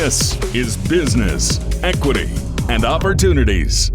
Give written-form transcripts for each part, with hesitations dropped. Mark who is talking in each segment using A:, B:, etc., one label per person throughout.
A: This is Business, Equity, and Opportunities.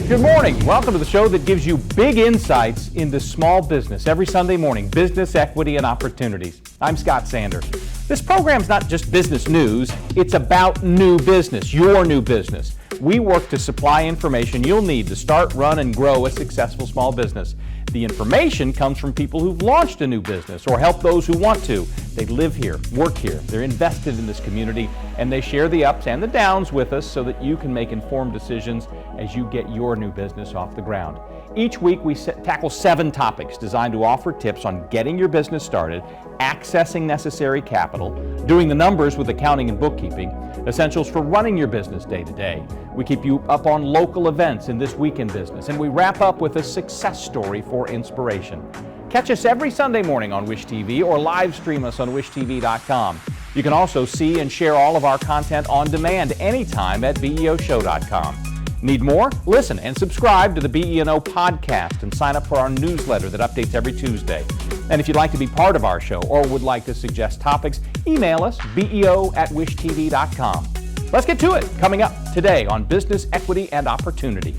B: Good morning. Welcome to the show that gives you big insights into small business every Sunday morning, Business, Equity, and Opportunities. I'm Scott Sander. This program's not just business news, it's about new business, your new business. We work to supply information you'll need to start, run, and grow a successful small business. The information comes from people who've launched a new business or help those who want to. They live here, work here, they're invested in this community, and they share the ups and the downs with us so that you can make informed decisions as you get your new business off the ground. Each week we tackle 7 topics designed to offer tips on getting your business started, accessing necessary capital, doing the numbers with accounting and bookkeeping, essentials for running your business day to day. We keep you up on local events in this week in business, and we wrap up with a success story for inspiration. Catch us every Sunday morning on Wish TV or live stream us on wishtv.com. You can also see and share all of our content on demand anytime at beoshow.com. Need more? Listen and subscribe to the BE&O podcast and sign up for our newsletter that updates every Tuesday. And if you'd like to be part of our show or would like to suggest topics, email us, beo@wishtv.com. Let's get to it. Coming up today on Business, Equity, and Opportunities.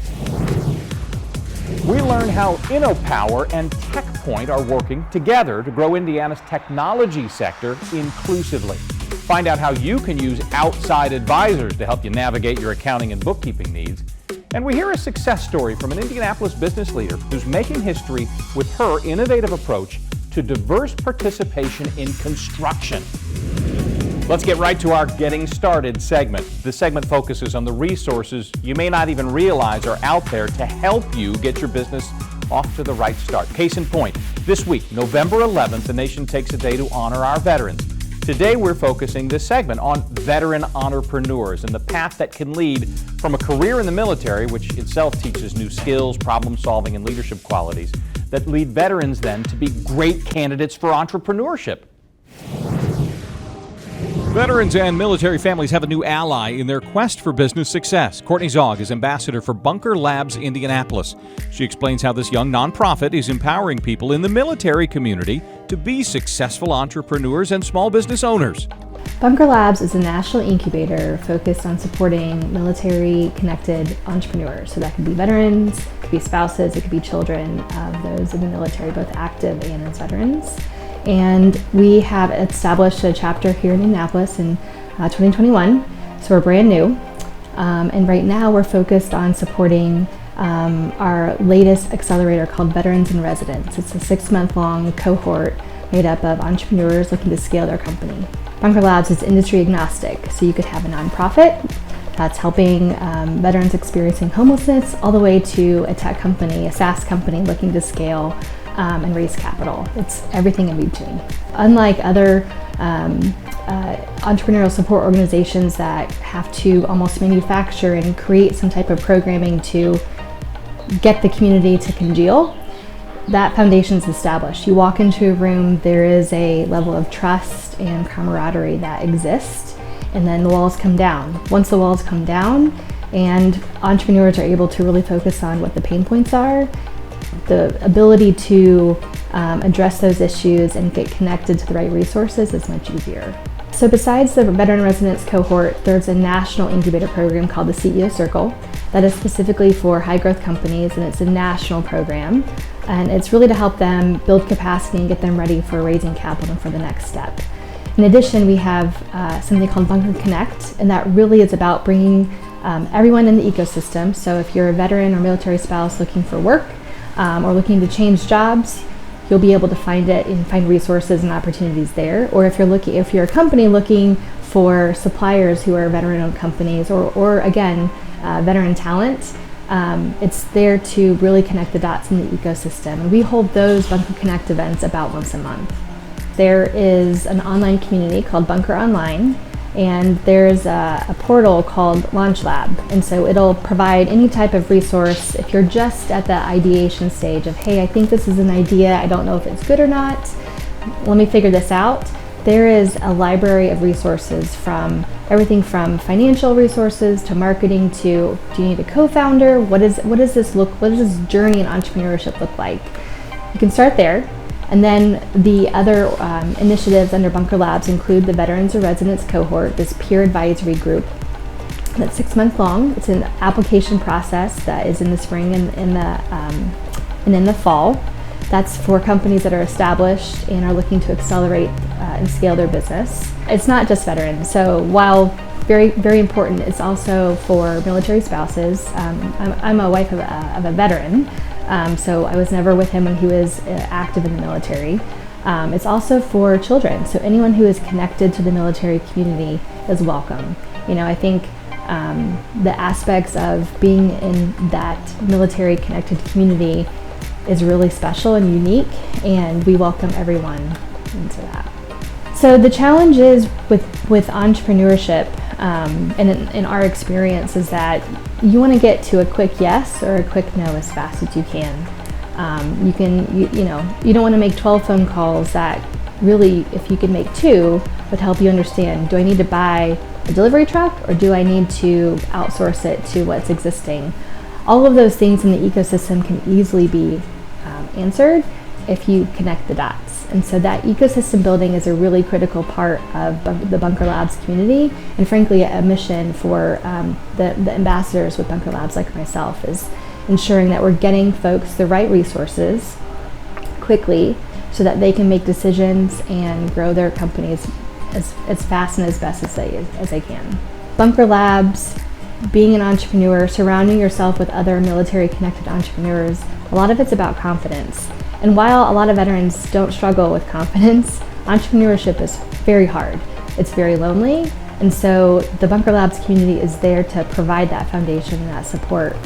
B: We learn how InnoPower and TechPoint are working together to grow Indiana's technology sector inclusively. Find out how you can use outside advisors to help you navigate your accounting and bookkeeping needs. And we hear a success story from an Indianapolis business leader who's making history with her innovative approach to diverse participation in construction. Let's get right to our Getting Started segment. This segment focuses on the resources you may not even realize are out there to help you get your business off to the right start. Case in point, this week, November 11th, the nation takes a day to honor our veterans. Today we're focusing this segment on veteran entrepreneurs and the path that can lead from a career in the military, which itself teaches new skills, problem solving, and leadership qualities, that lead veterans then to be great candidates for entrepreneurship. Veterans and military families have a new ally in their quest for business success. Courtney Zaugg is ambassador for Labs Indianapolis. She explains how this young nonprofit is empowering people in the military community to be successful entrepreneurs and small business owners.
C: Labs is a national incubator focused on supporting military-connected entrepreneurs. So that could be veterans, it could be spouses, it could be children of those in the military, both active and as veterans. And we have established a chapter here in Indianapolis in 2021, so we're brand new. And right now we're focused on supporting our latest accelerator called Veterans in Residence. It's a 6-month-long cohort made up of entrepreneurs looking to scale their company. Labs is industry agnostic, so you could have a nonprofit that's helping veterans experiencing homelessness all the way to a tech company, a SaaS company looking to scale and raise capital. It's everything in between. Unlike other entrepreneurial support organizations that have to almost manufacture and create some type of programming to get the community to congeal, that foundation is established. You walk into a room, there is a level of trust and camaraderie that exists, and then the walls come down. Once the walls come down and entrepreneurs are able to really focus on what the pain points are, the ability to address those issues and get connected to the right resources is much easier. So besides the Veteran Residence cohort, there's a national incubator program called the CEO Circle that is specifically for high growth companies, and it's a national program. And it's really to help them build capacity and get them ready for raising capital for the next step. In addition, we have something called Bunker Connect, and that really is about bringing everyone in the ecosystem. So if you're a veteran or military spouse looking for work, or looking to change jobs, you'll be able to find it and find resources and opportunities there. Or if you're a company looking for suppliers who are veteran-owned companies, or again, veteran talent, it's there to really connect the dots in the ecosystem. And we hold those Bunker Connect events about once a month. There is an online community called Bunker Online, and there's a portal called Launch Lab. And so it'll provide any type of resource if you're just at the ideation stage of, hey, I think this is an idea, I don't know if it's good or not, let me figure this out. There is a library of resources, from everything from financial resources to marketing to, do you need a co-founder? What does this journey in entrepreneurship look like? You can start there. And then the other initiatives under Bunker Labs include the Veterans or Residents Cohort, this peer advisory group that's 6 months long. It's an application process that is in the spring and in the fall. That's for companies that are established and are looking to accelerate and scale their business. It's not just veterans, so while very, very important, it's also for military spouses. I'm a wife of a veteran, so I was never with him when he was active in the military. It's also for children, so anyone who is connected to the military community is welcome. You know, I think the aspects of being in that military connected community is really special and unique, and we welcome everyone into that. So the challenge is with entrepreneurship, and in our experience, is that you want to get to a quick yes or a quick no as fast as you can. You don't want to make 12 phone calls that really, if you could make 2, would help you understand, do I need to buy a delivery truck or do I need to outsource it to what's existing? All of those things in the ecosystem can easily be answered if you connect the dots. And so that ecosystem building is a really critical part of the Bunker Labs community, and frankly a mission for the ambassadors with Bunker Labs like myself, is ensuring that we're getting folks the right resources quickly so that they can make decisions and grow their companies as fast and as best as they can. Bunker Labs, being an entrepreneur, surrounding yourself with other military connected entrepreneurs, a lot of it's about confidence. And while a lot of veterans don't struggle with confidence, entrepreneurship is very hard. It's very lonely. And so the Bunker Labs community is there to provide that foundation and that support.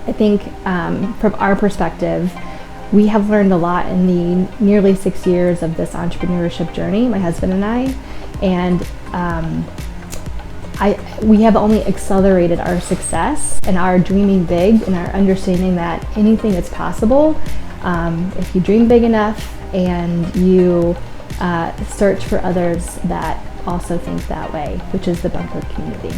C: I think from our perspective, we have learned a lot in the nearly 6 years of this entrepreneurship journey, my husband and I, and we have only accelerated our success and our dreaming big and our understanding that anything is possible if you dream big enough and you search for others that also think that way, which is the Bunker community.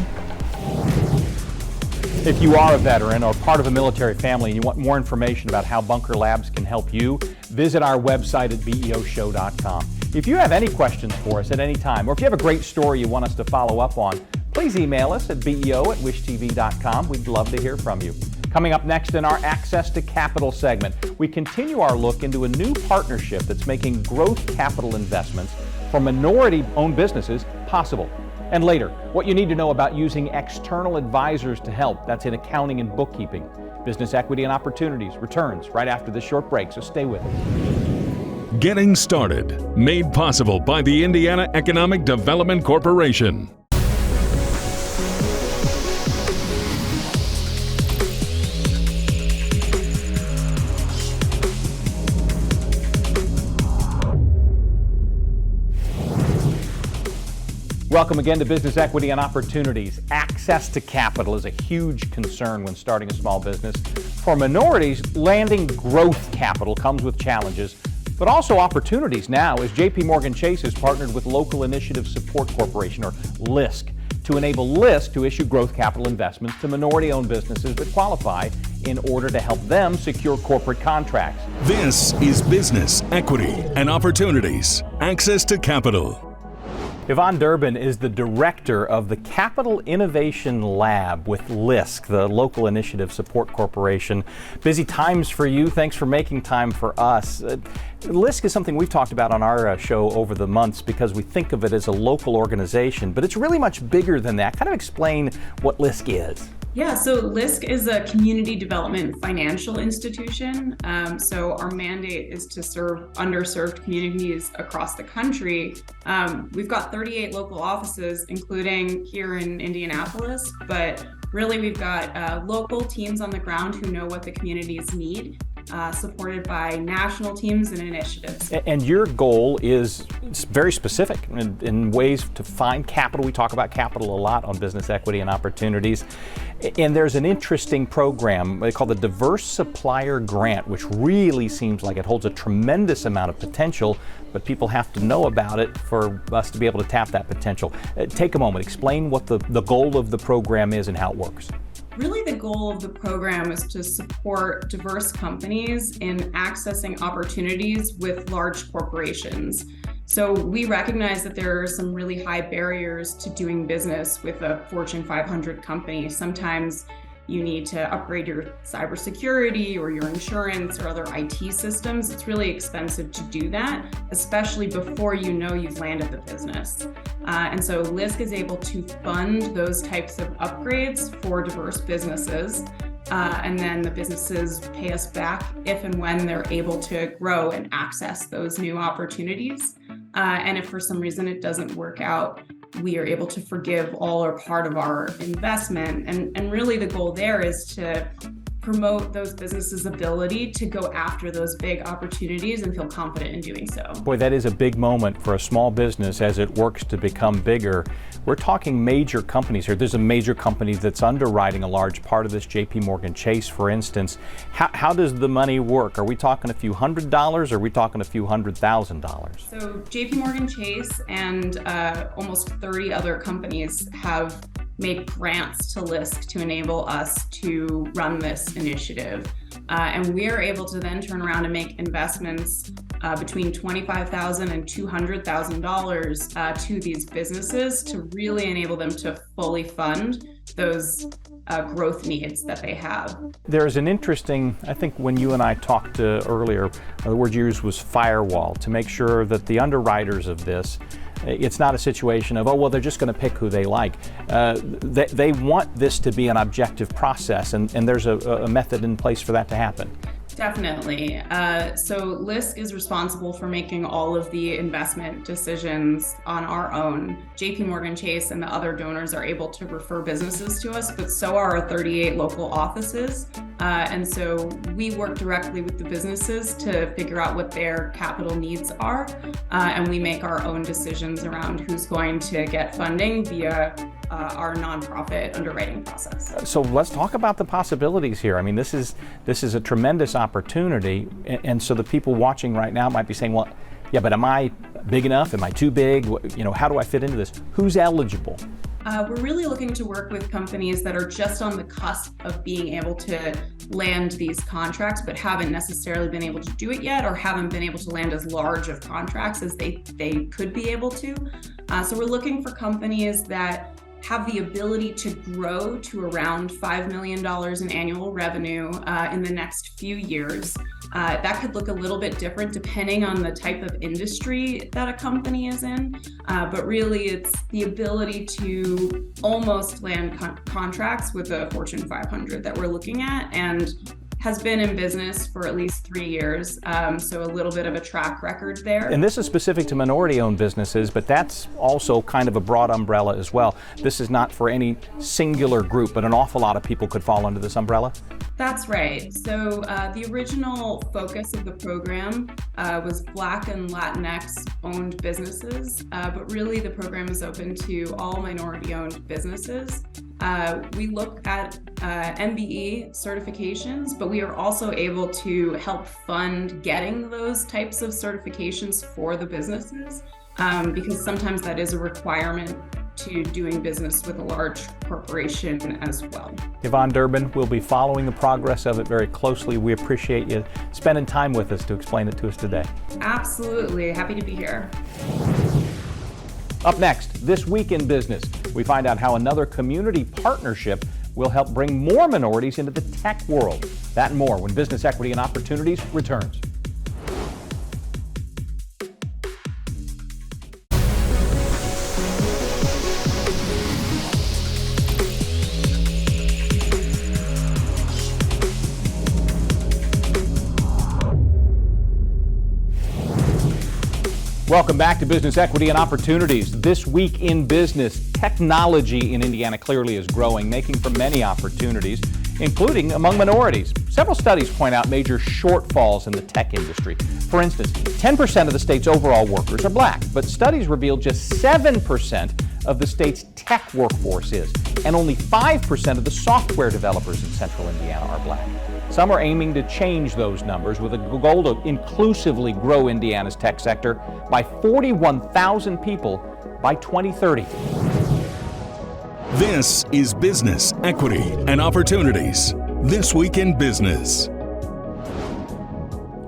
B: If you are a veteran or part of a military family and you want more information about how Bunker Labs can help you, visit our website at beoshow.com. If you have any questions for us at any time, or if you have a great story you want us to follow up on, please email us at beo@wishtv.com. We'd love to hear from you. Coming up next in our Access to Capital segment, we continue our look into a new partnership that's making growth capital investments for minority-owned businesses possible. And later, what you need to know about using external advisors to help. That's in accounting and bookkeeping. Business equity and opportunities returns right after this short break, so stay with us.
A: Getting started, made possible by the Indiana Economic Development Corporation.
B: Welcome again to Business Equity and Opportunities. Access to capital is a huge concern when starting a small business. For minorities, landing growth capital comes with challenges, but also opportunities now, as JP Morgan Chase has partnered with Local Initiative Support Corporation, or LISC, to enable LISC to issue growth capital investments to minority-owned businesses that qualify in order to help them secure corporate contracts.
A: This is Business Equity and Opportunities. Access to Capital.
B: Yvonne Durbin is the director of the Capital Innovation Lab with LISC, the Local Initiative Support Corporation. Busy times for you. Thanks for making time for us. LISC is something we've talked about on our show over the months because we think of it as a local organization, but it's really much bigger than that. Kind of explain what LISC is.
D: Yeah, so LISC is a community development financial institution. So our mandate is to serve underserved communities across the country. We've got 38 local offices, including here in Indianapolis, but really we've got local teams on the ground who know what the communities need, supported by national teams and initiatives.
B: And your goal is very specific in ways to find capital. We talk about capital a lot on Business Equity and Opportunities. And there's an interesting program they call the Diverse Supplier Grant, which really seems like it holds a tremendous amount of potential, but people have to know about it for us to be able to tap that potential. Take a moment, explain what the goal of the program is and how it works.
D: Really, the goal of the program is to support diverse companies in accessing opportunities with large corporations. So we recognize that there are some really high barriers to doing business with a Fortune 500 company. Sometimes you need to upgrade your cybersecurity or your insurance or other IT systems. It's really expensive to do that, especially before you know you've landed the business. And so LISC is able to fund those types of upgrades for diverse businesses. And then the businesses pay us back if and when they're able to grow and access those new opportunities. And if for some reason it doesn't work out, we are able to forgive all or part of our investment. And really the goal there is to promote those businesses' ability to go after those big opportunities and feel confident in doing so.
B: Boy, that is a big moment for a small business as it works to become bigger. We're talking major companies here. There's a major company that's underwriting a large part of this, JP Chase, for instance. How does the money work? Are we talking a few $100s or are we talking a few $100,000?
D: So JP Chase and almost 30 other companies have made grants to LISC to enable us to run this initiative. And we are able to then turn around and make investments between $25,000 and $200,000 to these businesses to really enable them to fully fund those growth needs that they have.
B: There's an interesting, I think when you and I talked earlier, the word you used was firewall, to make sure that the underwriters of this, it's not a situation of, oh, well, they're just going to pick who they like. They want this to be an objective process, and there's a method in place for that to happen.
D: Definitely. So LISC is responsible for making all of the investment decisions on our own. JP Chase and the other donors are able to refer businesses to us, but so are our 38 local offices. And so we work directly with the businesses to figure out what their capital needs are. And we make our own decisions around who's going to get funding via our nonprofit underwriting process.
B: So let's talk about the possibilities here. I mean, this is a tremendous opportunity, and so the people watching right now might be saying, well, yeah, but am I big enough? Am I too big? How do I fit into this? Who's eligible?
D: We're really looking to work with companies that are just on the cusp of being able to land these contracts, but haven't necessarily been able to do it yet, or haven't been able to land as large of contracts as they could be able to. So we're looking for companies that have the ability to grow to around $5 million in annual revenue in the next few years. That could look a little bit different depending on the type of industry that a company is in, but really it's the ability to almost land contracts with a Fortune 500 that we're looking at, and has been in business for at least 3 years, so a little bit of a track record there.
B: And this is specific to minority-owned businesses, but that's also kind of a broad umbrella as well. This is not for any singular group, but an awful lot of people could fall under this umbrella?
D: That's right. So the original focus of the program was Black and Latinx owned businesses, but really the program is open to all minority-owned businesses. We look at MBE certifications, but we are also able to help fund getting those types of certifications for the businesses, because sometimes that is a requirement to doing business with a large corporation as well.
B: Yvonne Durbin, we'll be following the progress of it very closely. We appreciate you spending time with us to explain it to us today.
D: Absolutely. Happy to be here.
B: Up next, This Week in Business, we find out how another community partnership will help bring more minorities into the tech world. That and more when Business Equity and Opportunities returns. Welcome back to Business Equity and Opportunities. This Week in Business, technology in Indiana clearly is growing, making for many opportunities, including among minorities. Several studies point out major shortfalls in the tech industry. For instance, 10% of the state's overall workers are black, but studies reveal just 7% of the state's tech workforce is, and only 5% of the software developers in central Indiana are black. Some are aiming to change those numbers with a goal to inclusively grow Indiana's tech sector by 41,000 people by 2030.
A: This is Business, Equity, and Opportunities. This Week in Business.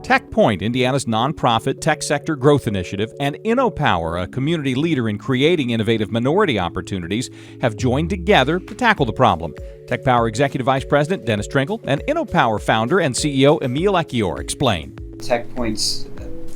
B: TechPoint, Indiana's nonprofit tech sector growth initiative, and InnoPower, a community leader in creating innovative minority opportunities, have joined together to tackle the problem. TechPower Executive Vice President Dennis Trinkle and InnoPower founder and CEO Emil Ekiyor explain.
E: TechPoint's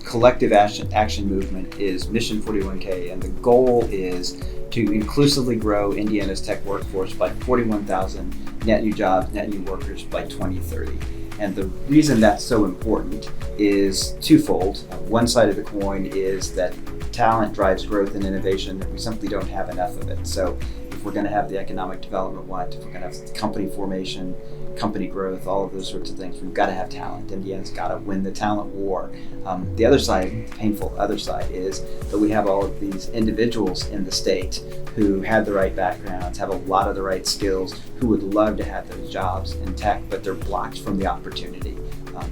E: collective action movement is Mission 41K, and the goal is to inclusively grow Indiana's tech workforce by 41,000 net new jobs, net new workers by 2030. And the reason that's so important is twofold. One side of the coin is that talent drives growth and innovation, and we simply don't have enough of it. So if we're going to have the economic development we want, if we're going to have company formation, company growth, all of those sorts of things, we've got to have talent. Indiana's got to win the talent war. The other side, the painful other side, is that we have all of these individuals in the state who have the right backgrounds, have a lot of the right skills, who would love to have those jobs in tech, but they're blocked from the opportunity.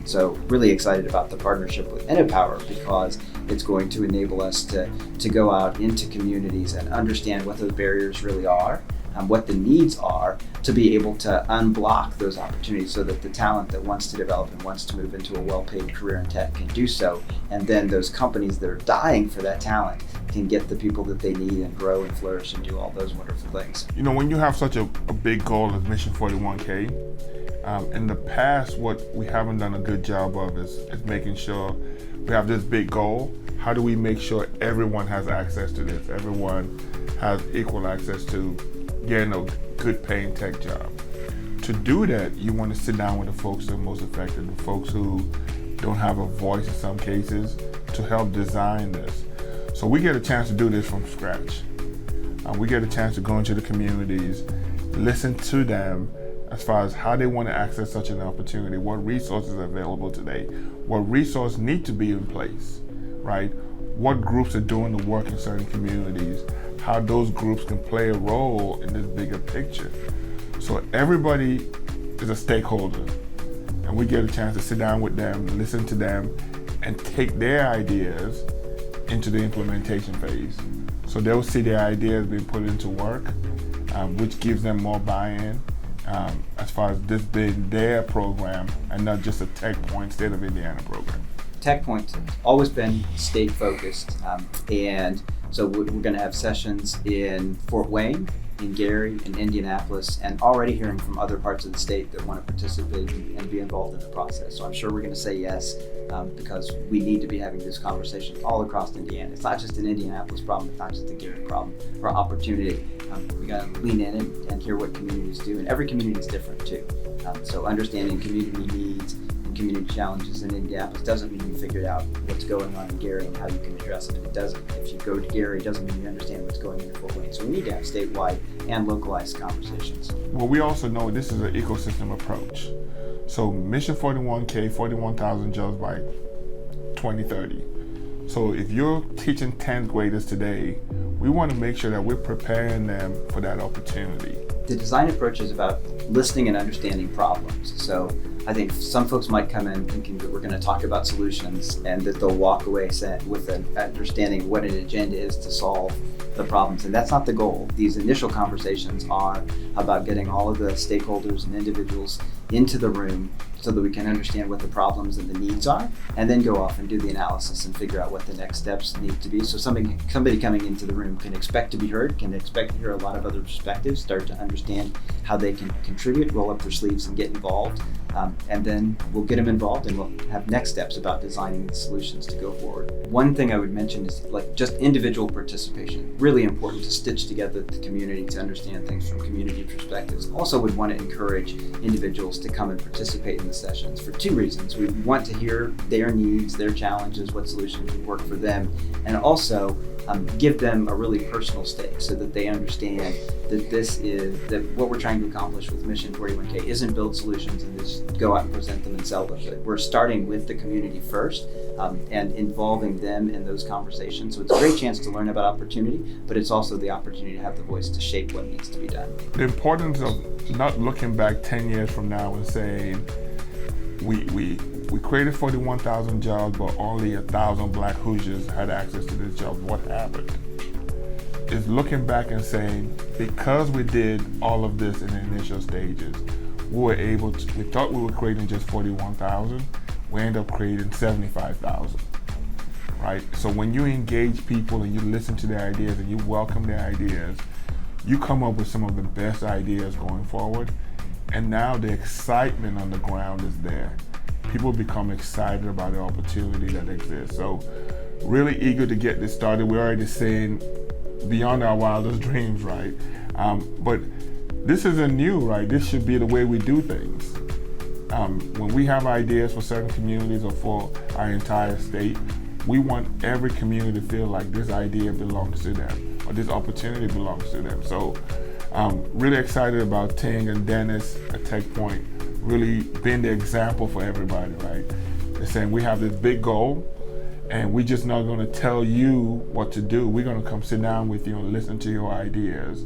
E: So really excited about the partnership with InnoPower, because it's going to enable us to go out into communities and understand what those barriers really are, what the needs are, to be able to unblock those opportunities so that the talent that wants to develop and wants to move into a well-paid career in tech can do so. And then those companies that are dying for that talent can get the people that they need and grow and flourish and do all those wonderful things.
F: You know, when you have such a big goal as Mission 41K, in the past, what we haven't done a good job of is making sure we have this big goal. How do we make sure everyone has access to this? Everyone has equal access to getting a good paying tech job. To do that, you want to sit down with the folks that are most affected, the folks who don't have a voice in some cases, to help design this. So we get a chance to do this from scratch. We get a chance to go into the communities, listen to them as far as how they want to access such an opportunity, what resources are available today, what resources need to be in place, right? What groups are doing the work in certain communities, how those groups can play a role in this bigger picture. So everybody is a stakeholder, and we get a chance to sit down with them, listen to them, and take their ideas into the implementation phase. So they'll see their ideas being put into work, which gives them more buy-in as far as this being their program and not just a TechPoint State of Indiana program.
E: TechPoint has always been state focused, and so we're going to have sessions in Fort Wayne, in Gary, in Indianapolis, and already hearing from other parts of the state that want to participate and be involved in the process. So I'm sure we're going to say yes, because we need to be having this conversation all across Indiana. It's not just an Indianapolis problem, it's not just a Gary problem or opportunity. We got to lean in and hear what communities do, and every community is different too. So understanding community needs and community challenges in Indianapolis doesn't mean you figured out what's going on in Gary and how you can address it. It doesn't. If you go to Gary, it doesn't mean you understand what's going on in Fort Wayne. So we need to have statewide and localized conversations.
F: Well, we also know this is an ecosystem approach. So Mission 41K, 41,000 jobs by 2030. So if you're teaching 10th graders today, we want to make sure that we're preparing them for that opportunity.
E: The design approach is about listening and understanding problems. So I think some folks might come in thinking that we're going to talk about solutions and that they'll walk away with an understanding of what an agenda is to solve the problems. And that's not the goal. These initial conversations are about getting all of the stakeholders and individuals into the room so that we can understand what the problems and the needs are, and then go off and do the analysis and figure out what the next steps need to be. So somebody coming into the room can expect to be heard, can expect to hear a lot of other perspectives, start to understand how they can contribute, roll up their sleeves and get involved. And then we'll get them involved and we'll have next steps about designing the solutions to go forward. One thing I would mention is just individual participation. Really important to stitch together the community to understand things from community perspectives. Also would want to encourage individuals to come and participate in the sessions for two reasons. We want to hear their needs, their challenges, what solutions would work for them, and also give them a really personal stake so that they understand that what we're trying to accomplish with Mission 41K isn't build solutions and just go out and present them and sell them. But we're starting with the community first and involving them in those conversations. So it's a great chance to learn about opportunity, but it's also the opportunity to have the voice to shape what needs to be done.
F: The importance of not looking back 10 years from now and saying, we created 41,000 jobs, but only 1,000 Black Hoosiers had access to this job. What happened? is looking back and saying, because we did all of this in the initial stages, we thought we were creating just 41,000, we ended up creating 75,000, right? So when you engage people and you listen to their ideas and you welcome their ideas, you come up with some of the best ideas going forward. And now the excitement on the ground is there. People become excited about the opportunity that exists. So really eager to get this started. We're already saying beyond our wildest dreams, right? But this isn't new, right? This should be the way we do things. When we have ideas for certain communities or for our entire state, we want every community to feel like this idea belongs to them or this opportunity belongs to them. So really excited about Ting and Dennis at TechPoint really being the example for everybody, right? They're saying we have this big goal and we're just not going to tell you what to do. We're going to come sit down with you and listen to your ideas,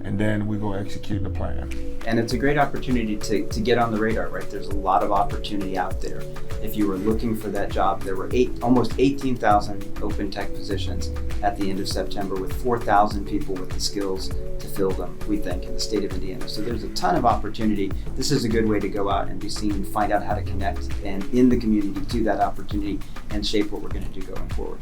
F: and then we go execute the plan.
E: And it's a great opportunity to get on the radar, right? There's a lot of opportunity out there. If you were looking for that job, there were almost 18,000 open tech positions at the end of September, with 4,000 people with the skills to fill them, we think, in the state of Indiana. So there's a ton of opportunity. This is a good way to go out and be seen, find out how to connect and in the community to that opportunity and shape what we're going to do going forward.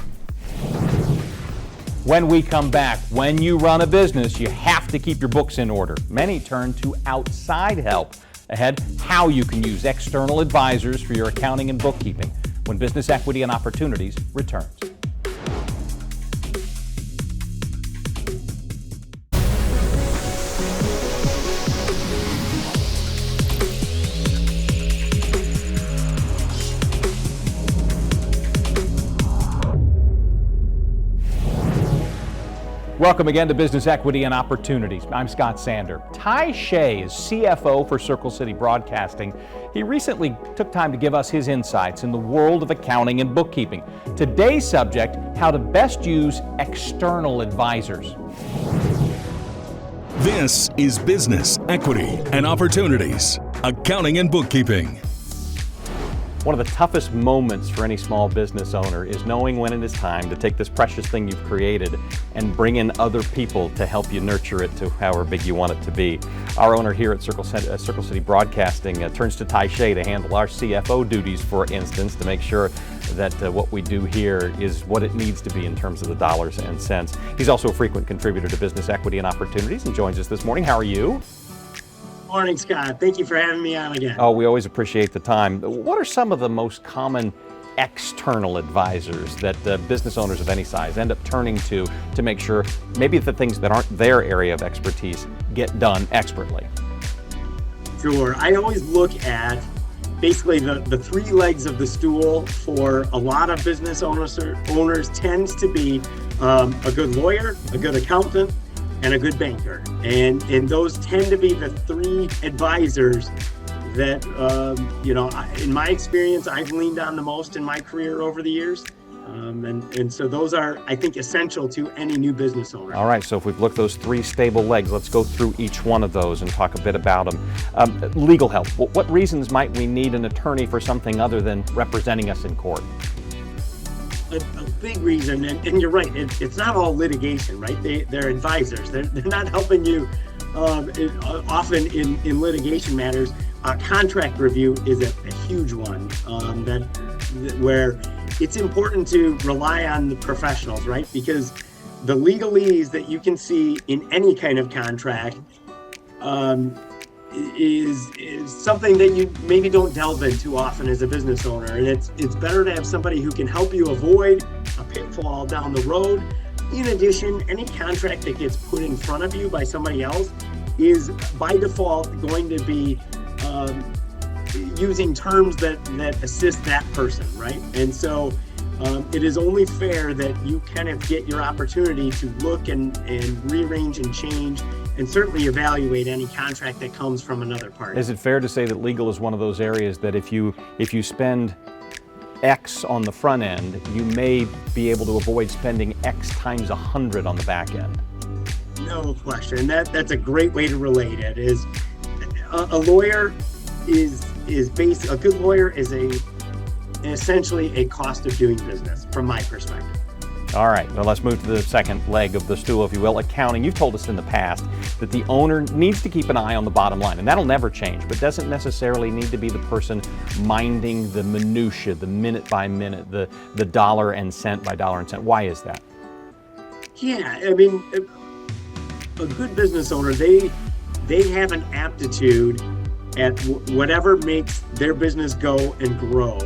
B: When we come back, when you run a business, you have to keep your books in order. Many turn to outside help. Ahead, how you can use external advisors for your accounting and bookkeeping when Business Equity and Opportunities returns. Welcome again to Business Equity and Opportunities. I'm Scott Sander. Ty Shea is CFO for Circle City Broadcasting. He recently took time to give us his insights in the world of accounting and bookkeeping. Today's subject, how to best use external advisors.
A: This is Business Equity and Opportunities, Accounting and Bookkeeping.
B: One of the toughest moments for any small business owner is knowing when it is time to take this precious thing you've created and bring in other people to help you nurture it to however big you want it to be. Our owner here at Circle City Broadcasting turns to Ty Shea to handle our CFO duties, for instance, to make sure that what we do here is what it needs to be in terms of the dollars and cents. He's also a frequent contributor to Business Equity and Opportunities and joins us this morning. How are you?
G: Morning, Scott. Thank you for having me on again.
B: Oh, we always appreciate the time. What are some of the most common external advisors that business owners of any size end up turning to make sure maybe the things that aren't their area of expertise get done expertly?
G: Sure. I always look at basically the three legs of the stool for a lot of business owners tends to be a good lawyer, a good accountant, and a good banker. And those tend to be the three advisors that, in my experience, I've leaned on the most in my career over the years. And so those are, I think, essential to any new business owner.
B: All right, so if we've looked those three stable legs, let's go through each one of those and talk a bit about them. Legal help. What reasons might we need an attorney for something other than representing us in court?
G: A big reason, and you're right, it's not all litigation, right? They're advisors. They're not helping you often in litigation matters. Contract review is a huge one where it's important to rely on the professionals, right? Because the legalese that you can see in any kind of contract is something that you maybe don't delve into often as a business owner. And it's better to have somebody who can help you avoid a pitfall down the road. In addition, any contract that gets put in front of you by somebody else is by default going to be using terms that assist that person, right? And so it is only fair that you kind of get your opportunity to look and rearrange and change and certainly evaluate any contract that comes from another party.
B: Is it fair to say that legal is one of those areas that if you spend X on the front end, you may be able to avoid spending X times 100 on the back end?
G: No question. That's a great way to relate it. Is a lawyer is a good lawyer is essentially a cost of doing business from my perspective.
B: All right, well, let's move to the second leg of the stool, if you will, accounting. You've told us in the past that the owner needs to keep an eye on the bottom line, and that'll never change, but doesn't necessarily need to be the person minding the minutia, the minute by minute, the dollar and cent by dollar and cent. Why is that?
G: Yeah, I mean, a good business owner, they have an aptitude at whatever makes their business go and grow.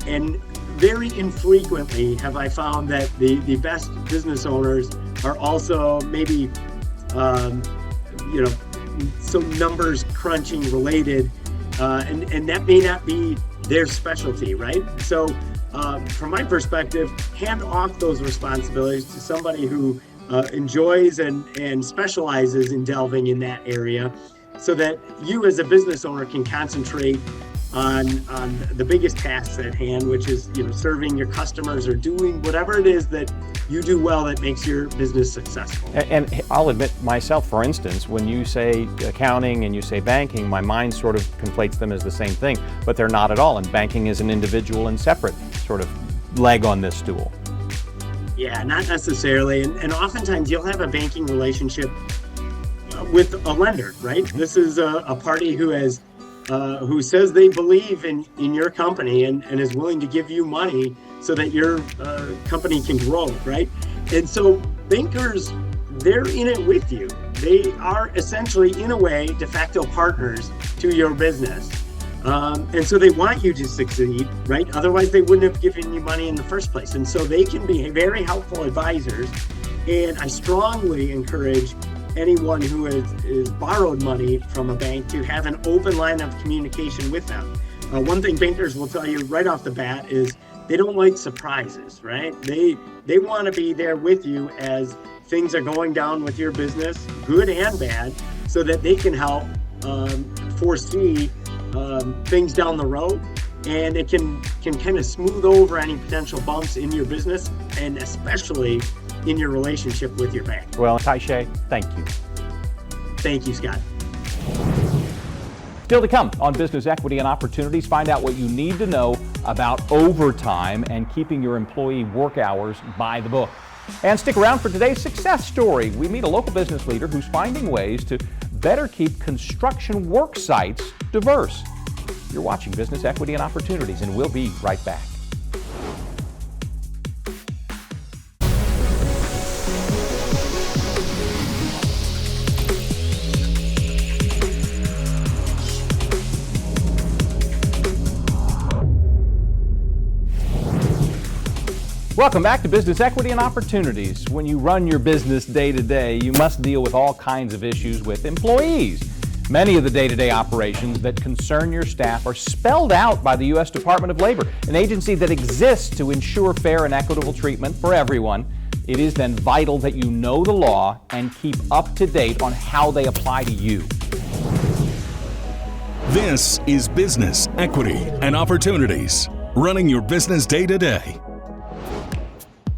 G: And very infrequently have I found that the best business owners are also maybe, some numbers crunching related, and that may not be their specialty, right? So from my perspective, hand off those responsibilities to somebody who enjoys and specializes in delving in that area, so that you as a business owner can concentrate on the biggest tasks at hand, which is serving your customers or doing whatever it is that you do well that makes your business successful.
B: And I'll admit myself, for instance, when you say accounting and you say banking, my mind sort of conflates them as the same thing, but they're not at all. And banking is an individual and separate sort of leg on this stool.
G: Yeah, not necessarily. And oftentimes you'll have a banking relationship with a lender, right? This is a party who has who says they believe in your company and is willing to give you money so that your company can grow, right? And so bankers, they're in it with you. They are essentially, in a way, de facto partners to your business. And so they want you to succeed, right? Otherwise, they wouldn't have given you money in the first place. And so they can be very helpful advisors. And I strongly encourage anyone who is borrowed money from a bank to have an open line of communication with them. One thing bankers will tell you right off the bat is they don't like surprises, right? They want to be there with you as things are going down with your business, good and bad, so that they can help foresee things down the road, and it can kind of smooth over any potential bumps in your business, and especially in your relationship with your bank.
B: Well, Shea, thank you.
G: Thank you, Scott.
B: Still to come on Business Equity and Opportunities, find out what you need to know about overtime and keeping your employee work hours by the book. And stick around for today's success story. We meet a local business leader who's finding ways to better keep construction work sites diverse. You're watching Business Equity and Opportunities, and we'll be right back. Welcome back to Business Equity and Opportunities. When you run your business day to day, you must deal with all kinds of issues with employees. Many of the day-to-day operations that concern your staff are spelled out by the U.S. Department of Labor, an agency that exists to ensure fair and equitable treatment for everyone. It is then vital that you know the law and keep up to date on how they apply to you.
A: This is Business Equity and Opportunities, running your business day to day.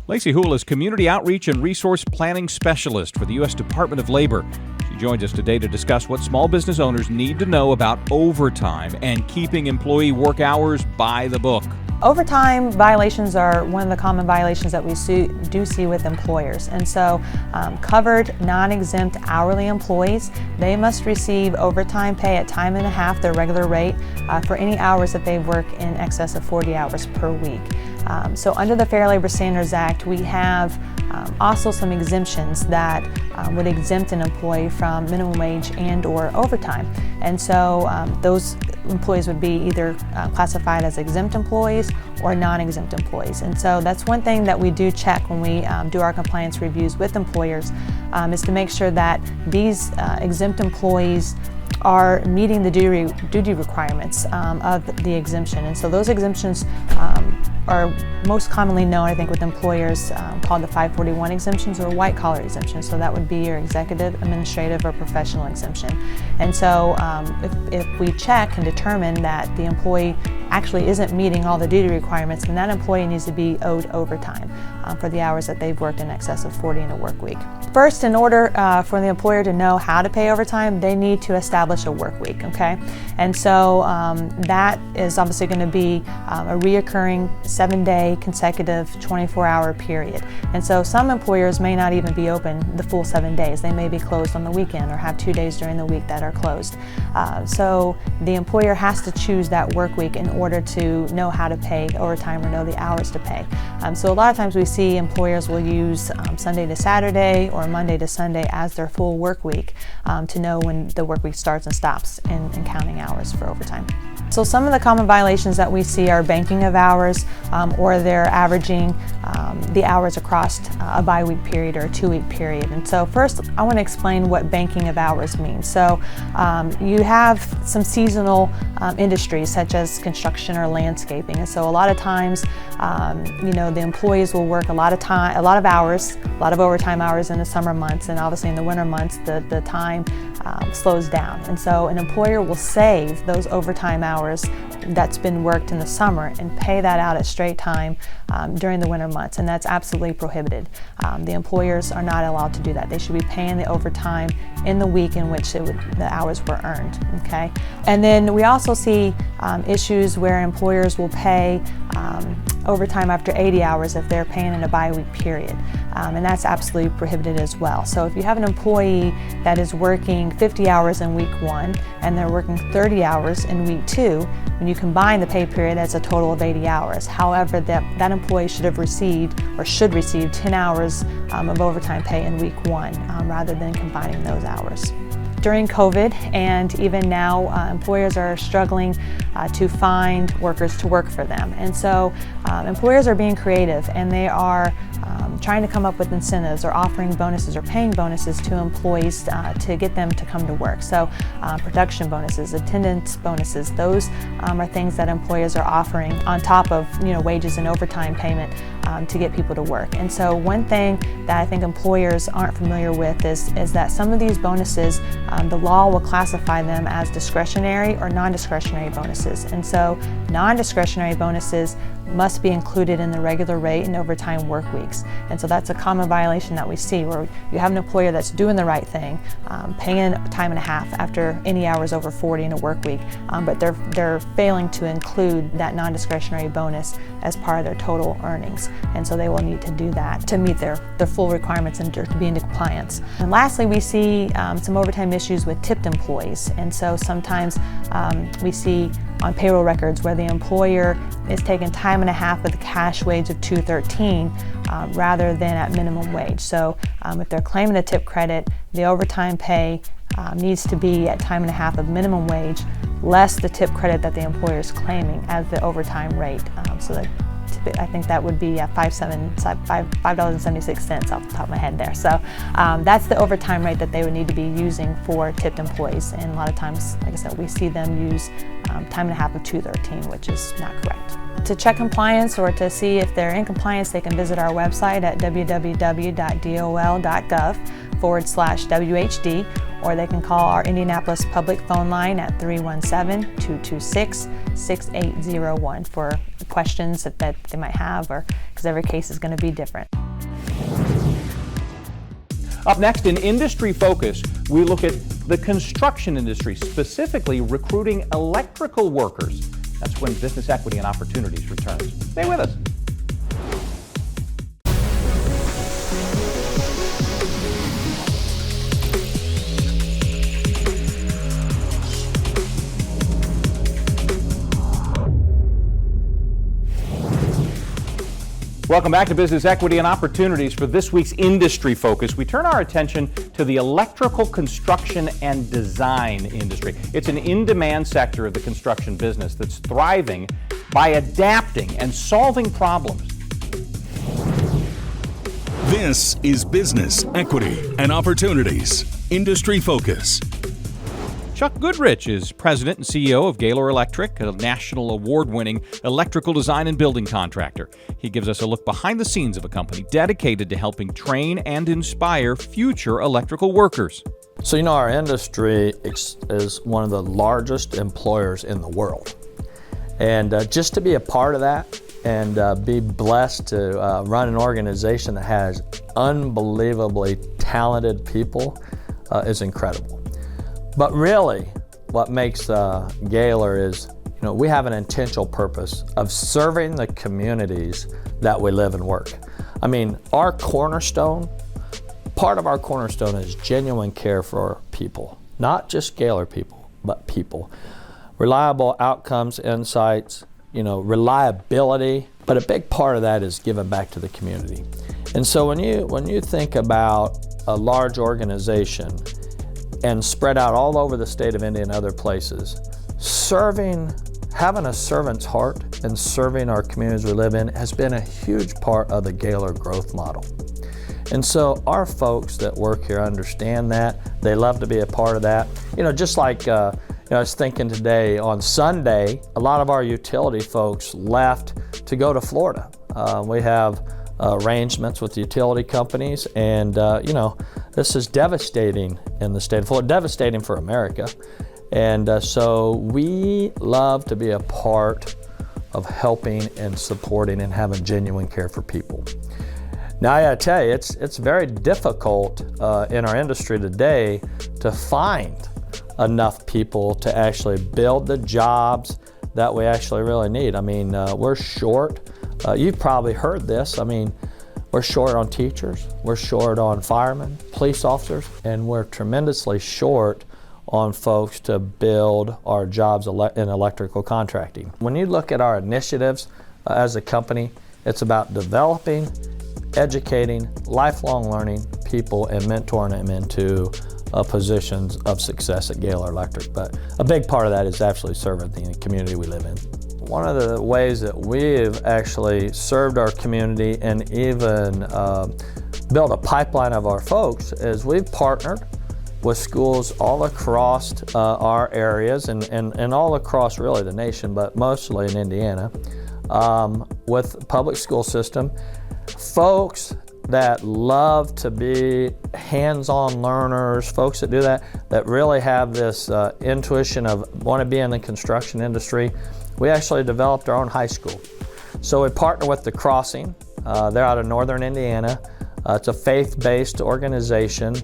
B: Lacey Houle is Community Outreach and Resource Planning Specialist for the U.S. Department of Labor. She joins us today to discuss what small business owners need to know about overtime and keeping employee work hours by the book.
H: Overtime violations are one of the common violations that we do see with employers. And so covered non-exempt hourly employees, they must receive overtime pay at time and a half, their regular rate, for any hours that they work in excess of 40 hours per week. So under the Fair Labor Standards Act, we have also some exemptions that would exempt an employee from minimum wage and or overtime. And so those employees would be either classified as exempt employees or non-exempt employees. And so that's one thing that we do check when we do our compliance reviews with employers, is to make sure that these exempt employees are meeting the duty requirements of the exemption. And so those exemptions are most commonly known, I think, with employers called the 541 exemptions or white collar exemptions. So that would be your executive, administrative, or professional exemption. And so if we check and determine that the employee actually isn't meeting all the duty requirements, then that employee needs to be owed overtime for the hours that they've worked in excess of 40 in a work week. First, in order for the employer to know how to pay overtime, they need to establish a work week, okay? And so that is obviously going to be a reoccurring 7-day consecutive 24-hour period. And so some employers may not even be open the full 7 days. They may be closed on the weekend or have 2 days during the week that are closed. So the employer has to choose that work week in order to know how to pay overtime or know the hours to pay. So a lot of times we see employers will use Sunday to Saturday or Monday to Sunday as their full work week to know when the work week starts and stops in counting hours for overtime. So some of the common violations that we see are banking of hours, or they're averaging the hours across a bi-week period or a 2-week period. And so first I want to explain what banking of hours means. So you have some seasonal industries such as construction or landscaping, and so a lot of times the employees will work a lot of hours, a lot of overtime hours in the summer months, and obviously in the winter months the time slows down. And so an employer will save those overtime hours that's been worked in the summer and pay that out at straight time during the winter months, and that's absolutely prohibited. The employers are not allowed to do that. They should be paying the overtime in the week in which the hours were earned, okay? And then we also see issues where employers will pay overtime after 80 hours if they're paying in a bi-week period, and that's absolutely prohibited as well. So if you have an employee that is working 50 hours in week 1 and they're working 30 hours in week 2, when you combine the pay period, that's a total of 80 hours. However, that employee should receive 10 hours of overtime pay in week 1 rather than combining those hours. During COVID and even now, employers are struggling to find workers to work for them. And so employers are being creative, and they are trying to come up with incentives or offering bonuses or paying bonuses to employees to get them to come to work. So production bonuses, attendance bonuses, those are things that employers are offering on top of wages and overtime payment to get people to work. And so one thing that I think employers aren't familiar with is that some of these bonuses, the law will classify them as discretionary or non-discretionary bonuses. And so non-discretionary bonuses must be included in the regular rate and overtime work weeks. And so that's a common violation that we see, where you have an employer that's doing the right thing, paying time and a half after any hours over 40 in a work week, but they're failing to include that non-discretionary bonus as part of their total earnings. And so they will need to do that to meet their full requirements and to be in compliance. And lastly, we see some overtime issues with tipped employees. And so sometimes we see on payroll records where the employer is taking time and a half of the cash wage of $2.13 rather than at minimum wage. So if they're claiming a tip credit, the overtime pay needs to be at time and a half of minimum wage, less the tip credit that the employer is claiming as the overtime rate. So that I think that would be $5.76 off the top of my head there. So that's the overtime rate that they would need to be using for tipped employees. And a lot of times, like I said, we see them use time and a half of $2.13, which is not correct. To check compliance or to see if they're in compliance, they can visit our website at www.dol.gov/WHD, or they can call our Indianapolis public phone line at 317-226-6801 for questions that they might have, or because every case is going to be different.
B: Up next in Industry Focus, we look at the construction industry, specifically recruiting electrical workers. That's when Business Equity and Opportunities returns. Stay with us. Welcome back to Business Equity and Opportunities. For this week's Industry Focus, we turn our attention to the electrical construction and design industry. It's an in-demand sector of the construction business that's thriving by adapting and solving problems.
A: This is Business Equity and Opportunities. Industry Focus.
B: Chuck Goodrich is president and CEO of Gaylor Electric, a national award-winning electrical design and building contractor. He gives us a look behind the scenes of a company dedicated to helping train and inspire future electrical workers.
I: So, our industry is one of the largest employers in the world. And just to be a part of that and be blessed to run an organization that has unbelievably talented people is incredible. But really, what makes Gaylor is, we have an intentional purpose of serving the communities that we live and work. I mean, our cornerstone, part of our cornerstone is genuine care for people, not just Gaylor people, but people. Reliable outcomes, insights, reliability, but a big part of that is giving back to the community. And so when you think about a large organization and spread out all over the state of India and other places, having a servant's heart and serving our communities we live in has been a huge part of the Gaylor growth model. And so our folks that work here understand that. They love to be a part of that. Just like I was thinking today, on Sunday, a lot of our utility folks left to go to Florida. We have arrangements with utility companies, and this is devastating in the state of Florida, devastating for America. And so we love to be a part of helping and supporting and having genuine care for people. Now I gotta tell you, it's very difficult in our industry today to find enough people to actually build the jobs that we actually really need. I mean, we're short. You've probably heard this. I mean, we're short on teachers, we're short on firemen, police officers, and we're tremendously short on folks to build our jobs in electrical contracting. When you look at our initiatives as a company, it's about developing, educating, lifelong learning people and mentoring them into positions of success at Gaylor Electric. But a big part of that is actually serving the community we live in. One of the ways that we've actually served our community and even built a pipeline of our folks is we've partnered with schools all across our areas and all across really the nation, but mostly in Indiana, with public school system. Folks that love to be hands-on learners, folks that do that really have this intuition of want to be in the construction industry. We actually developed our own high school. So we partner with The Crossing. They're out of northern Indiana. It's a faith-based organization.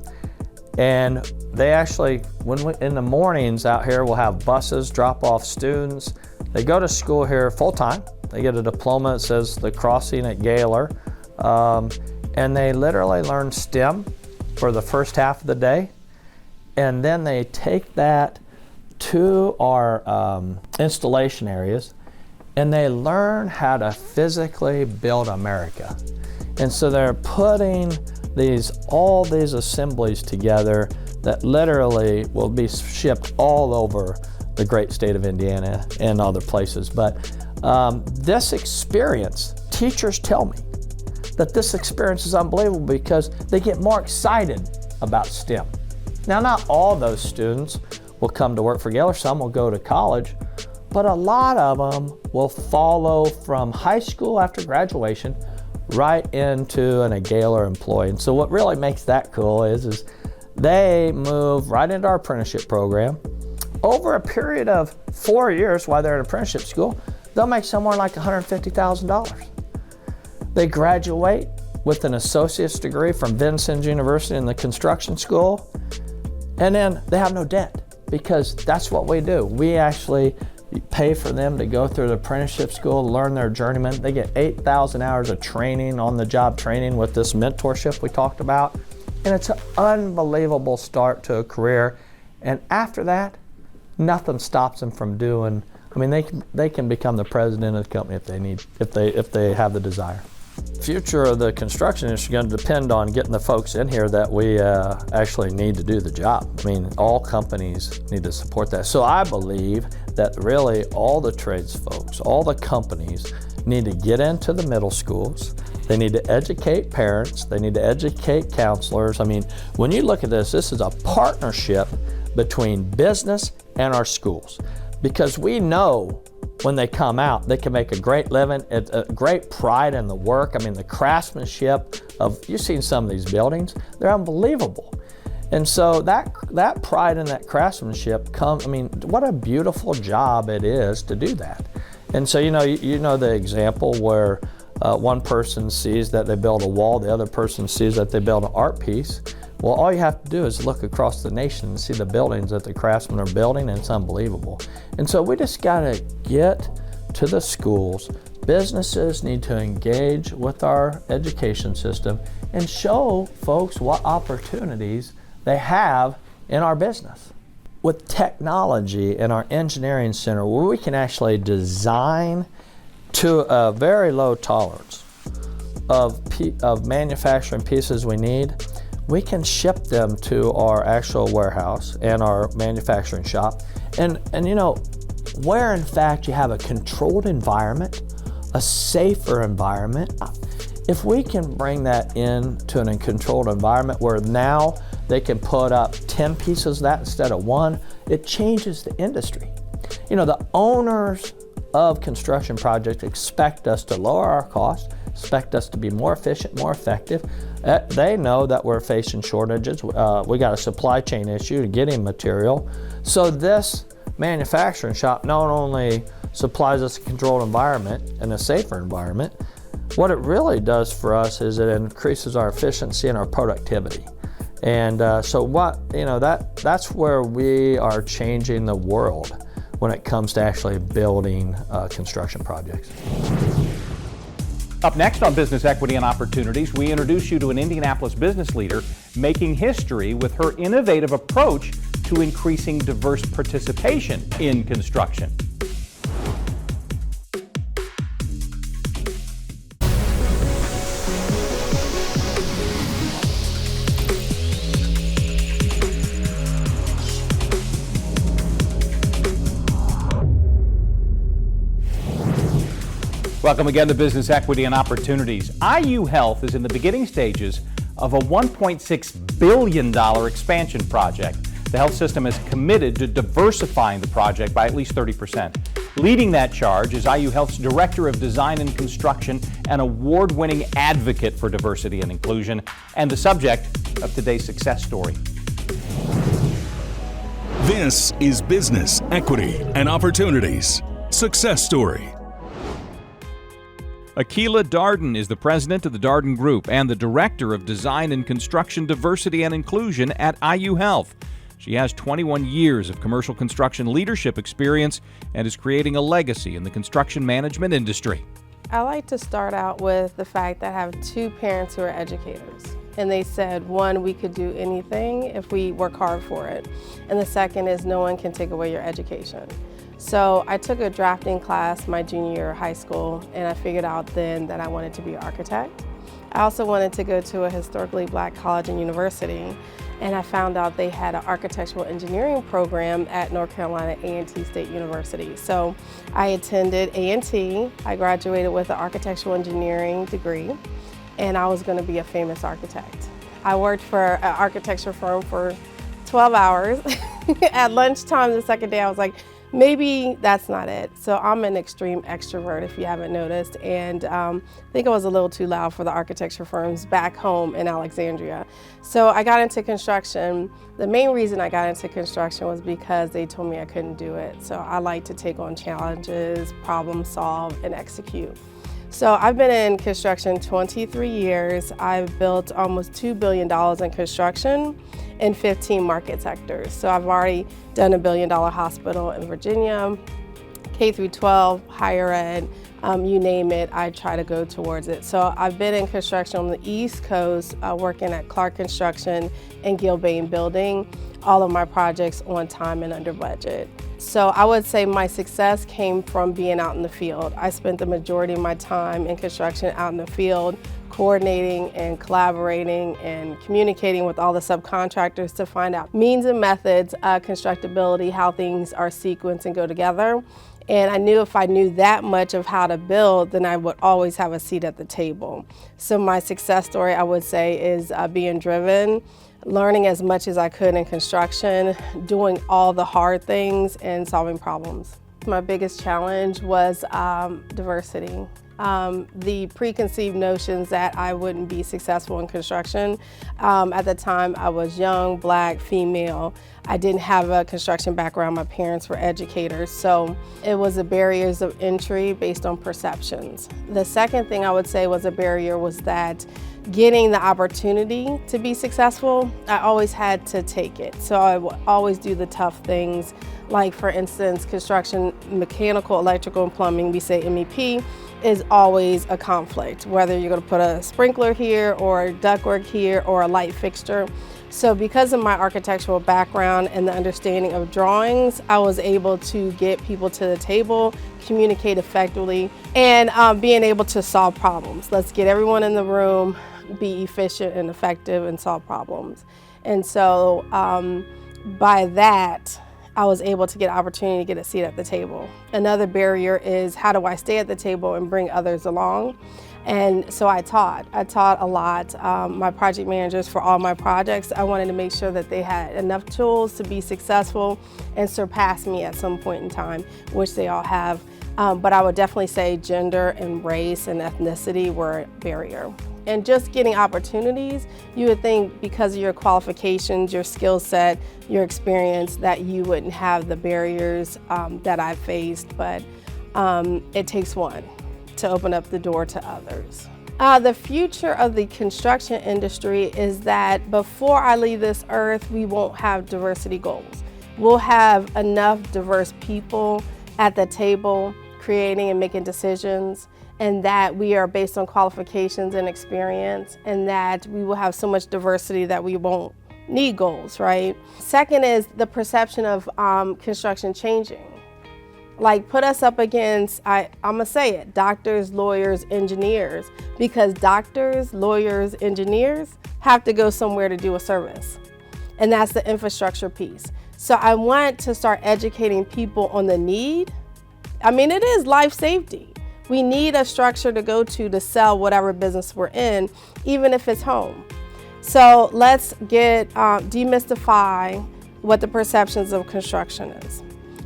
I: And they actually, in the mornings out here, we'll have buses drop off students. They go to school here full-time. They get a diploma that says The Crossing at Gaylor. And they literally learn STEM for the first half of the day. And then they take that to our installation areas and they learn how to physically build America. And so they're putting all these assemblies together that literally will be shipped all over the great state of Indiana and other places. But this experience, teachers tell me that this experience is unbelievable because they get more excited about STEM. Now, not all those students will come to work for Gaylor. Some will go to college, but a lot of them will follow from high school after graduation right into a Gaylor employee. And so what really makes that cool is they move right into our apprenticeship program. Over a period of 4 years while they're in apprenticeship school, they'll make somewhere like $150,000. They graduate with an associate's degree from Vincennes University in the construction school, and then they have no debt because that's what we do. We actually pay for them to go through the apprenticeship school, learn their journeyman. They get 8,000 hours of training, on-the-job training with this mentorship we talked about, and it's an unbelievable start to a career. And after that, nothing stops them from doing. I mean, they can become the president of the company if they have the desire. Future of the construction industry is going to depend on getting the folks in here that we actually need to do the job. I mean, all companies need to support that. So I believe that really all the trades folks, all the companies need to get into the middle schools. They need to educate parents. They need to educate counselors. I mean, when you look at this is a partnership between business and our schools, because we know when they come out, they can make a great living, a great pride in the work. I mean, the craftsmanship you've seen some of these buildings, they're unbelievable. And so that pride and that craftsmanship I mean, what a beautiful job it is to do that. And so, you know the example where one person sees that they build a wall, the other person sees that they build an art piece. Well, all you have to do is look across the nation and see the buildings that the craftsmen are building, and it's unbelievable. And so we just gotta get to the schools. Businesses need to engage with our education system and show folks what opportunities they have in our business. With technology in our engineering center, where we can actually design to a very low tolerance of manufacturing pieces we need, we can ship them to our actual warehouse and our manufacturing shop. And where in fact you have a controlled environment, a safer environment, if we can bring that into a controlled environment where now they can put up 10 pieces of that instead of one, it changes the industry. The owners of construction projects expect us to lower our costs, expect us to be more efficient, more effective. They know that we're facing shortages. We got a supply chain issue to getting material. So this manufacturing shop not only supplies us a controlled environment and a safer environment, what it really does for us is it increases our efficiency and our productivity. And that's where we are changing the world when it comes to actually building construction projects.
B: Up next on Business Equity and Opportunities, we introduce you to an Indianapolis business leader making history with her innovative approach to increasing diverse participation in construction. Welcome again to Business Equity and Opportunities. IU Health is in the beginning stages of a $1.6 billion expansion project. The health system is committed to diversifying the project by at least 30%. Leading that charge is IU Health's Director of Design and Construction, an award-winning advocate for diversity and inclusion, and the subject of today's success story.
A: This is Business Equity and Opportunities Success Story.
B: Akila Darden is the president of the Darden Group and the Director of Design and Construction Diversity and Inclusion at IU Health. She has 21 years of commercial construction leadership experience and is creating a legacy in the construction management industry.
J: I like to start out with the fact that I have two parents who are educators. And they said, one, we could do anything if we work hard for it. And the second is no one can take away your education. So I took a drafting class my junior year of high school, and I figured out then that I wanted to be an architect. I also wanted to go to a historically black college and university, and I found out they had an architectural engineering program at North Carolina A&T State University. So I attended A&T, I graduated with an architectural engineering degree, and I was going to be a famous architect. I worked for an architecture firm for 12 hours. At lunchtime the second day, I was like, maybe that's not it. So I'm an extreme extrovert, if you haven't noticed, and I think I was a little too loud for the architecture firms back home in Alexandria. So I got into construction. The main reason I got into construction was because they told me I couldn't do it. So I like to take on challenges, problem solve, and execute. So I've been in construction 23 years. I've built almost $2 billion in construction in 15 market sectors. So I've already done a $1 billion hospital in Virginia, K through 12, higher ed, you name it, I try to go towards it. So I've been in construction on the East Coast, working at Clark Construction and Gilbane Building, all of my projects on time and under budget. So I would say my success came from being out in the field. I spent the majority of my time in construction out in the field, coordinating and collaborating and communicating with all the subcontractors to find out means and methods, constructability, how things are sequenced and go together. And I knew if I knew that much of how to build, then I would always have a seat at the table. So my success story, I would say, is being driven, learning as much as I could in construction, doing all the hard things, and solving problems. My biggest challenge was diversity. The preconceived notions that I wouldn't be successful in construction. At the time, I was young, Black, female. I didn't have a construction background. My parents were educators, so it was the barriers of entry based on perceptions. The second thing I would say was a barrier was that getting the opportunity to be successful, I always had to take it. So I would always do the tough things, like for instance, construction, mechanical, electrical, and plumbing, we say MEP, is always a conflict, whether you're going to put a sprinkler here or ductwork here or a light fixture. So because of my architectural background and the understanding of drawings, I was able to get people to the table, communicate effectively, and being able to solve problems. Let's get everyone in the room, be efficient and effective, and solve problems. And so by that, I was able to get an opportunity to get a seat at the table. Another barrier is, how do I stay at the table and bring others along? And so I taught a lot. My project managers for all my projects, I wanted to make sure that they had enough tools to be successful and surpass me at some point in time, which they all have. But I would definitely say gender and race and ethnicity were a barrier. And just getting opportunities, you would think because of your qualifications, your skill set, your experience, that you wouldn't have the barriers that I faced, but it takes one to open up the door to others. The future of the construction industry is that before I leave this earth, we won't have diversity goals. We'll have enough diverse people at the table creating and making decisions, and that we are based on qualifications and experience, and that we will have so much diversity that we won't need goals, right? Second is the perception of construction changing. Like, put us up against, I'm gonna say it, doctors, lawyers, engineers, because doctors, lawyers, engineers have to go somewhere to do a service, and that's the infrastructure piece. So I want to start educating people on the need. I mean, it is life safety. We need a structure to go to sell whatever business we're in, even if it's home. So let's demystify what the perceptions of construction is.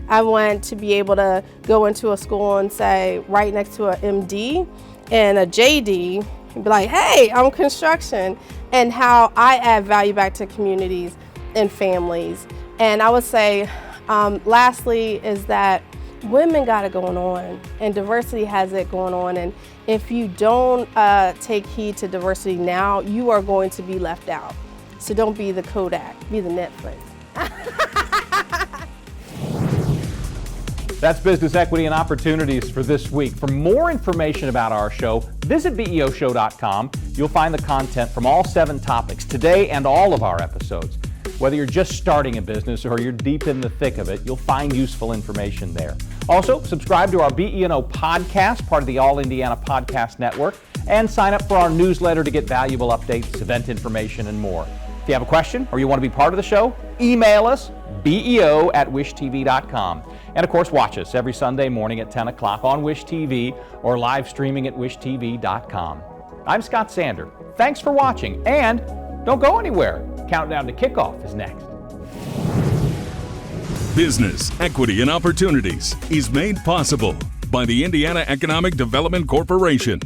J: I want to be able to go into a school and say, right next to an MD and a JD, and be like, hey, I'm construction, and how I add value back to communities and families. And I would say, lastly, is that women got it going on, and diversity has it going on, and if you don't take heed to diversity now, you are going to be left out. So don't be the Kodak, be the Netflix.
B: That's Business Equity and Opportunities for this week. For more information about our show, visit BEOshow.com. You'll find the content from all 7 topics today and all of our episodes. Whether you're just starting a business or you're deep in the thick of it, you'll find useful information there. Also, subscribe to our BE&O podcast, part of the All Indiana Podcast Network, and sign up for our newsletter to get valuable updates, event information, and more. If you have a question or you want to be part of the show, email us, beo@wishtv.com. And of course, watch us every Sunday morning at 10 o'clock on Wish TV or live streaming at wishtv.com. I'm Scott Sander. Thanks for watching, and don't go anywhere. Countdown to Kickoff is next.
A: Business, Equity, and Opportunities is made possible by the Indiana Economic Development Corporation.